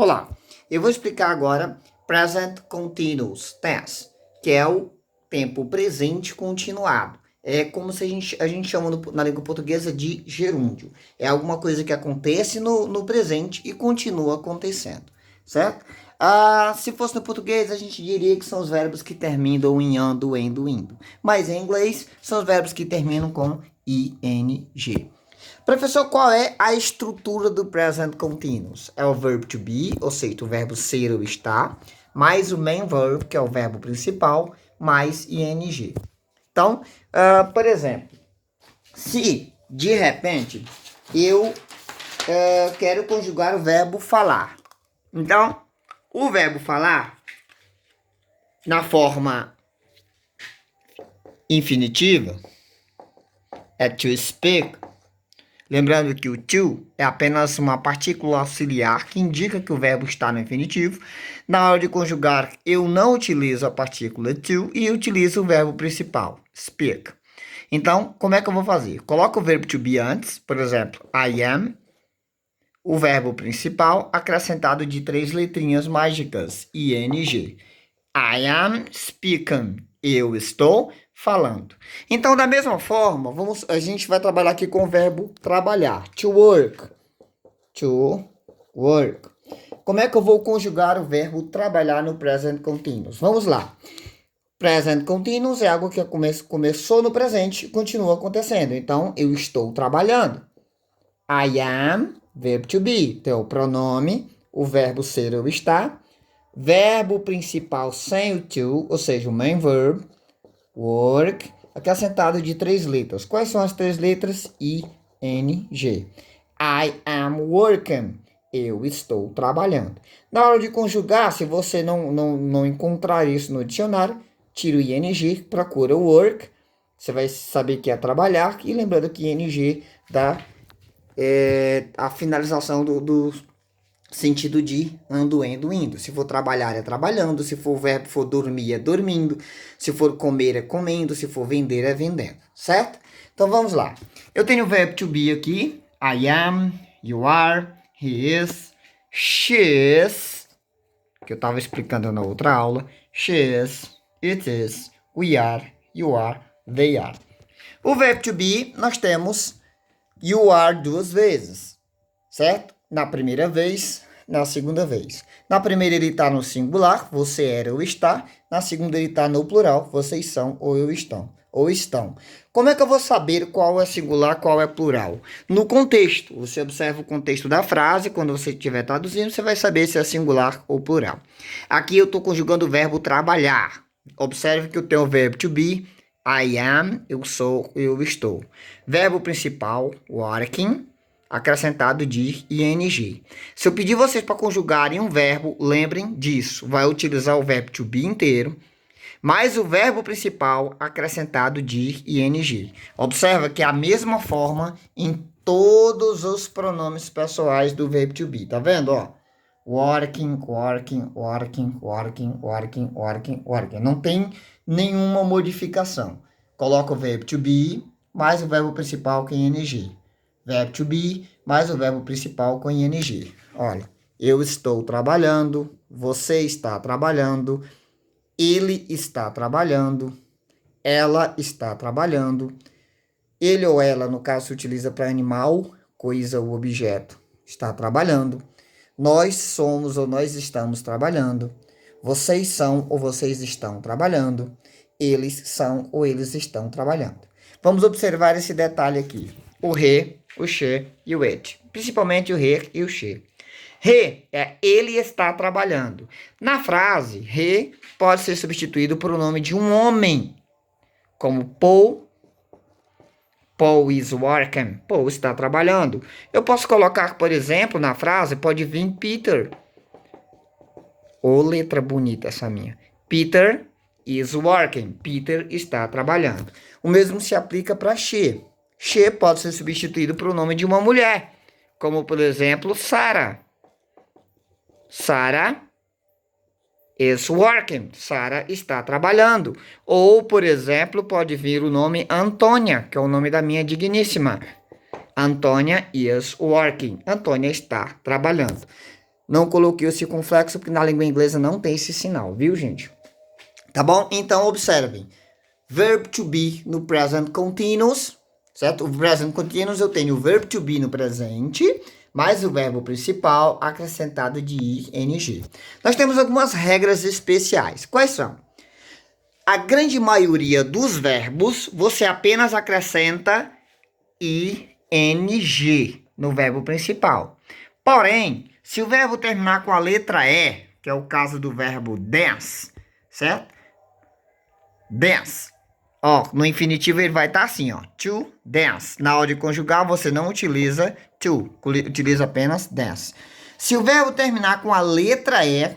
Olá, eu vou explicar agora Present Continuous Tense, que é o tempo presente continuado. É como se a gente chama na língua portuguesa de gerúndio. É alguma coisa que acontece no presente e continua acontecendo, certo? Se fosse no português, a gente diria que são os verbos que terminam em ando, endo, indo. Mas em inglês, são os verbos que terminam com ing. Professor, qual é a estrutura do present continuous? É o verbo to be, ou seja, o verbo ser ou estar, mais o main verb, que é o verbo principal, mais ing. Então, por exemplo, se de repente eu quero conjugar o verbo falar. Então, o verbo falar, na forma infinitiva, é to speak. Lembrando que o to é apenas uma partícula auxiliar que indica que o verbo está no infinitivo. Na hora de conjugar, eu não utilizo a partícula to e utilizo o verbo principal, speak. Então, como é que eu vou fazer? Coloco o verbo to be antes, por exemplo, I am, o verbo principal acrescentado de 3 letrinhas mágicas, ing. I am speaking. Eu estou falando. Então, da mesma forma, a gente vai trabalhar aqui com o verbo trabalhar. To work. To work. Como é que eu vou conjugar o verbo trabalhar no present continuous? Vamos lá. Present continuous é algo que começou no presente e continua acontecendo. Então, eu estou trabalhando. I am, verbo to be. Então, o pronome, o verbo ser ou estar. Verbo principal sem o to, ou seja, o main verb, work, acrescentado de 3 letras. Quais são as 3 letras? ing. I am working. Eu estou trabalhando. Na hora de conjugar, se você não encontrar isso no dicionário, tira o ing, procura o work. Você vai saber que é trabalhar. E lembrando que ing dá a finalização do sentido de ando, endo, indo. Se for trabalhar, é trabalhando. Se for o verbo for dormir, é dormindo. Se for comer, é comendo. Se for vender, é vendendo. Certo? Então, vamos lá. Eu tenho o verbo to be aqui. I am, you are, he is, she is, que eu estava explicando na outra aula. She is, it is, we are, you are, they are. O verbo to be, nós temos you are 2 vezes. Certo? Na primeira vez, na segunda vez. Na primeira ele está no singular, você era ou está. Na segunda ele está no plural, vocês são ou eu estão. Ou estão. Como é que eu vou saber qual é singular, qual é plural? No contexto. Você observa o contexto da frase, quando você estiver traduzindo, você vai saber se é singular ou plural. Aqui eu estou conjugando o verbo trabalhar. Observe que eu tenho o verbo to be, I am, eu sou, eu estou. Verbo principal, working, acrescentado de ing. Se eu pedir vocês para conjugarem um verbo, lembrem disso. Vai utilizar o verbo to be inteiro, mais o verbo principal acrescentado de ing. Observa que é a mesma forma em todos os pronomes pessoais do verbo to be. Tá vendo, ó? Working, working, working, working, working, working, working. Não tem nenhuma modificação. Coloca o verbo to be mais o verbo principal com ing. Verbo to be mais o verbo principal com ing. Olha, eu estou trabalhando, você está trabalhando, ele está trabalhando, ela está trabalhando. Ele ou ela, no caso, se utiliza para animal, coisa ou objeto. Está trabalhando. Nós somos ou nós estamos trabalhando. Vocês são ou vocês estão trabalhando. Eles são ou eles estão trabalhando. Vamos observar esse detalhe aqui. O he, o she e o it. Principalmente o he e o she. He é ele está trabalhando. Na frase, he pode ser substituído por o nome de um homem, como Paul. Paul is working. Paul está trabalhando. Eu posso colocar, por exemplo, na frase, pode vir Peter. Ô, letra bonita essa minha. Peter is working. Peter está trabalhando. O mesmo se aplica para she. She pode ser substituído por o nome de uma mulher, como, por exemplo, Sarah. Sarah is working. Sarah está trabalhando. Ou, por exemplo, pode vir o nome Antônia, que é o nome da minha digníssima. Antônia is working. Antônia está trabalhando. Não coloquei o circunflexo porque na língua inglesa não tem esse sinal, viu, gente? Tá bom? Então, observem. Verb to be no present continuous, certo? O present continuous eu tenho o verb to be no presente, mais o verbo principal acrescentado de ing. Nós temos algumas regras especiais. Quais são? A grande maioria dos verbos, você apenas acrescenta ing no verbo principal. Porém, se o verbo terminar com a letra E, que é o caso do verbo dance, certo? Dance. Ó, no infinitivo ele vai estar assim, ó. To dance. Na hora de conjugar, você não utiliza to, utiliza apenas dance. Se o verbo terminar com a letra E,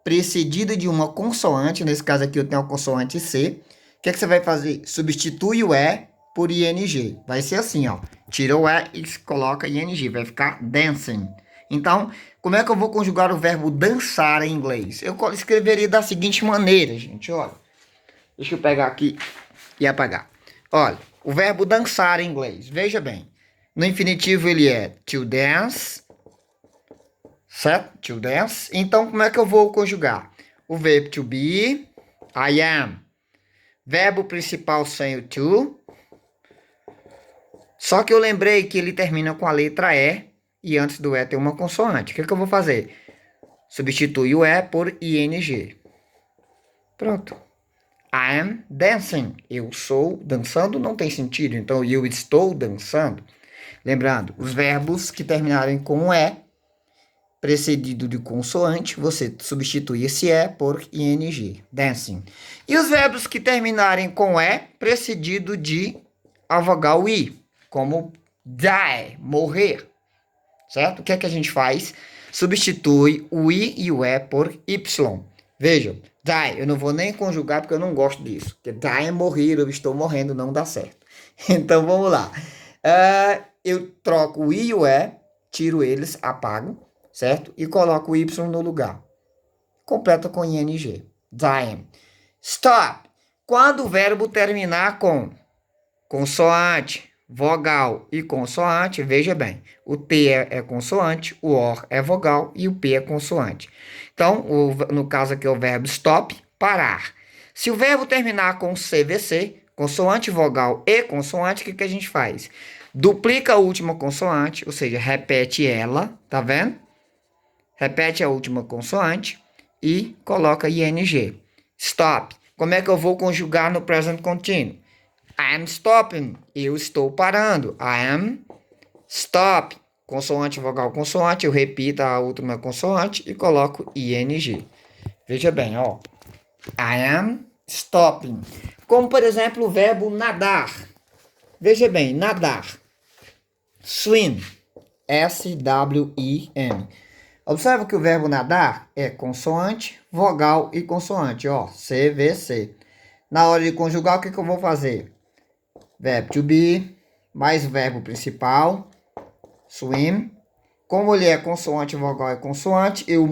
precedida de uma consoante, nesse caso aqui eu tenho a consoante C, o que, é que você vai fazer? Substitui o E por ing. Vai ser assim, ó. Tira o E e coloca ing. Vai ficar dancing. Então, como é que eu vou conjugar o verbo dançar em inglês? Eu escreveria da seguinte maneira, gente, olha. Deixa eu pegar aqui e apagar. Olha, o verbo dançar em inglês, veja bem. No infinitivo ele é to dance, certo? To dance. Então, como é que eu vou conjugar? O verbo to be, I am. Verbo principal sem o to. Só que eu lembrei que ele termina com a letra E e antes do E tem uma consoante. O que, é que eu vou fazer? Substitui o E por ing. Pronto. I am dancing. Eu sou dançando, não tem sentido. Então, eu estou dançando. Lembrando, os verbos que terminarem com E, precedido de consoante, você substitui esse E por ing. Dancing. E os verbos que terminarem com E, precedido de a vogal I, como die, morrer. Certo? O que é que a gente faz? Substitui o I e o E por Y. Vejam, die, eu não vou nem conjugar porque eu não gosto disso. Porque die é morrer, eu estou morrendo, não dá certo. Então, vamos lá. Eu troco o I e o E, tiro eles, apago, certo? E coloco o Y no lugar. Completo com ing. Dying. Stop. Quando o verbo terminar com consoante, vogal e consoante, veja bem, o T é consoante, o OR é vogal e o P é consoante. Então, no caso aqui é o verbo stop, parar. Se o verbo terminar com CVC, consoante, vogal e consoante, o que a gente faz? Duplica a última consoante, ou seja, repete ela, tá vendo? Repete a última consoante e coloca ing. Stop. Como é que eu vou conjugar no present continuous? I am stopping. Eu estou parando. I am stop. Consoante, vogal, consoante. Eu repito a última consoante e coloco ing. Veja bem, ó. I am stopping. Como, por exemplo, o verbo nadar. Veja bem, nadar. Swim. S-W-I-M. Observa que o verbo nadar é consoante, vogal e consoante. Ó, C-V-C. Na hora de conjugar, o que eu vou fazer? Verbo to be, mais o verbo principal, swim. Como ele é consoante, vogal e consoante, eu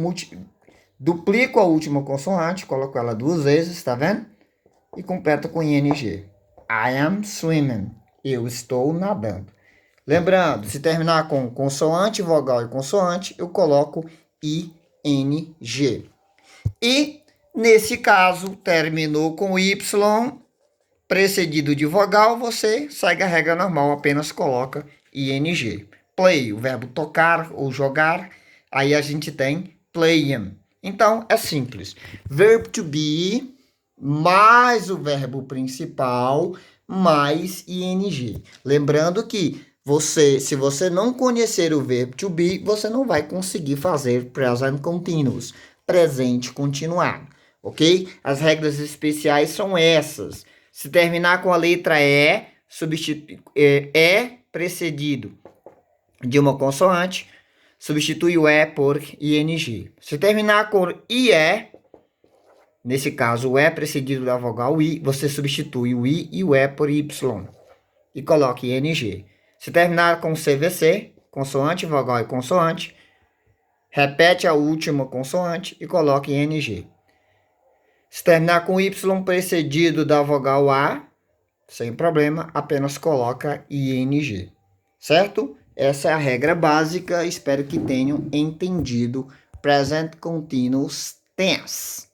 duplico a última consoante, coloco ela 2 vezes, tá vendo? E completo com ing. I am swimming. Eu estou nadando. Lembrando, se terminar com consoante, vogal e consoante, eu coloco ing. E, nesse caso, terminou com y, precedido de vogal, você segue a regra normal, apenas coloca ing. Play, o verbo tocar ou jogar, aí a gente tem playing. Então, é simples. Verb to be, mais o verbo principal, mais ing. Lembrando que se você não conhecer o verbo to be, você não vai conseguir fazer present continuous, presente continuado, ok? As regras especiais são essas. Se terminar com a letra E, precedido de uma consoante, substitui o E por ing. Se terminar com IE, nesse caso o E precedido da vogal I, você substitui o I e o E por Y e coloque ing. Se terminar com CVC, consoante, vogal e consoante, repete a última consoante e coloque ing. Se terminar com Y precedido da vogal A, sem problema, apenas coloca ing. Certo? Essa é a regra básica. Espero que tenham entendido Present Continuous Tense.